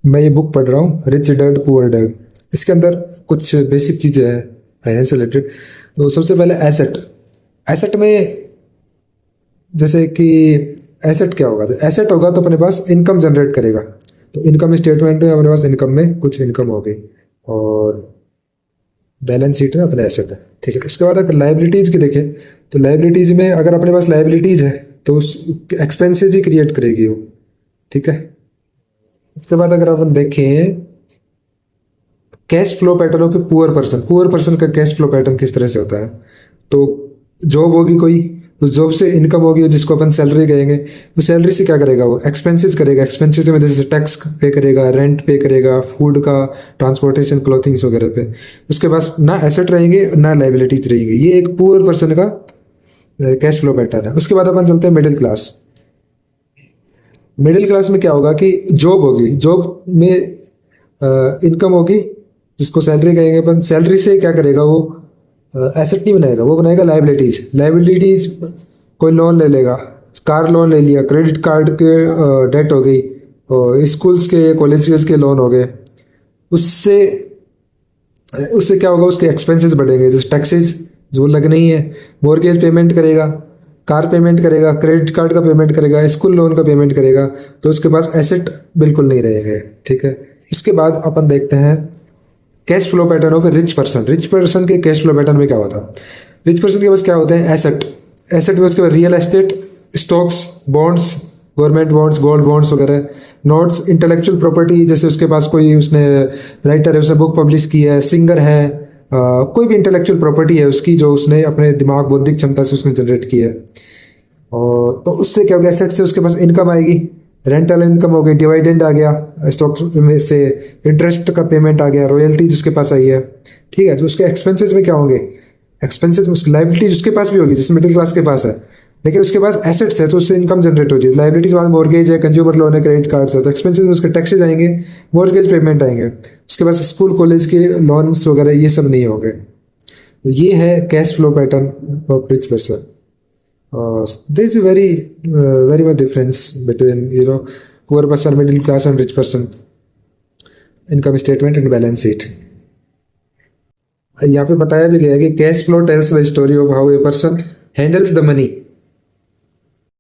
मैं ये बुक पढ़ रहा हूँ रिच डैड पुअर डैड। इसके अंदर कुछ बेसिक चीज़ें हैं फाइनेंस रिलेटेड। तो सबसे पहले एसेट। एसेट में जैसे कि एसेट क्या होगा, तो एसेट होगा तो अपने पास इनकम जनरेट करेगा। तो इनकम स्टेटमेंट में अपने पास इनकम में कुछ इनकम हो गई और बैलेंस शीट में अपने एसेट है। ठीक है, उसके बाद अगर लाइबिलिटीज़ की देखें तो लाइबिलिटीज़ में अगर अपने पास लाइबिलिटीज़ है तो उस एक्सपेंसेस ही क्रिएट करेगी वो। ठीक है, उसके बाद अगर अपन देखें cash flow pattern of a poor person का कैश फ्लो पैटर्न किस तरह से होता है। तो जॉब होगी कोई, उस जॉब से इनकम होगी जिसको अपन सैलरी कहेंगे। तो सैलरी से क्या करेगा वो एक्सपेंसेस करेगा। एक्सपेंसेस में जैसे टैक्स पे करेगा, रेंट पे करेगा, फूड का, ट्रांसपोर्टेशन, क्लोथिंग्स वगैरह पे। उसके पास ना एसेट रहेंगे ना लाइबिलिटीज रहेंगी। ये एक पुअर पर्सन का कैश फ्लो पैटर्न है। उसके बाद अपन चलते हैं मिडिल क्लास। मिडिल क्लास में क्या होगा कि जॉब होगी, जॉब में इनकम होगी जिसको सैलरी कहेंगे अपन। सैलरी से क्या करेगा वो एसेट नहीं बनाएगा, वो बनाएगा लाइबिलिटीज। लाइबिलिटीज कोई लोन ले लेगा, कार लोन ले लिया, क्रेडिट कार्ड के डेट हो गई, और स्कूल्स के कॉलेजेस के लोन हो गए। उससे उससे क्या होगा, उसके एक्सपेंसेस बढ़ेंगे, जैसे टैक्सेस जो लगने ही है, मॉर्गेज पेमेंट करेगा, कार पेमेंट करेगा, क्रेडिट कार्ड का पेमेंट करेगा, स्कूल लोन का पेमेंट करेगा। तो उसके पास एसेट बिल्कुल नहीं रहेंगे। ठीक है, उसके बाद अपन देखते हैं cash flow pattern of A rich person. Rich person के कैश फ्लो पैटर्न में क्या होता है, रिच पर्सन के पास क्या होते हैं एसेट। एसेट में उसके पास real estate, stocks, bonds, government bonds, gold bonds वगैरह, नोट्स, इंटेलेक्चुअल प्रॉपर्टी, जैसे उसके पास कोई उसने राइटर है, उसने बुक पब्लिश की है, सिंगर है, कोई भी इंटेलेक्चुअल प्रॉपर्टी है उसकी जो उसने अपने दिमाग बौद्धिक क्षमता से उसने जनरेट की है। और तो उससे क्या होगा, एसेट से उसके पास इनकम आएगी, रेंटल इनकम हो गई, डिविडेंड आ गया, स्टॉक में से इंटरेस्ट का पेमेंट आ गया, रॉयल्टी उसके पास आई है। ठीक है, जो उसके एक्सपेंसेस में क्या होंगे, एक्सपेंसेस में उसकी लाइबिलिटीज उसके पास भी होगी जैसे मिडिल क्लास के पास है, लेकिन उसके पास एसेट्स है तो उससे इनकम जनरेट होती है। लाइबिलिटीज बाद मॉर्गेज है, कंज्यूमर लोन है, क्रेडिट कार्ड्स है। तो एक्सपेंसेस में उसके टैक्सेस आएंगे, मॉर्गेज पेमेंट आएंगे, उसके पास स्कूल कॉलेज के लोन्स वगैरह ये सब नहीं होंगे। तो ये है cash flow pattern of rich person. there is a very much difference between poor person, middle class and rich person income statement and balance sheet। यहाँ पे बताया भी गया है कि cash flow tells the story of how a person handles the money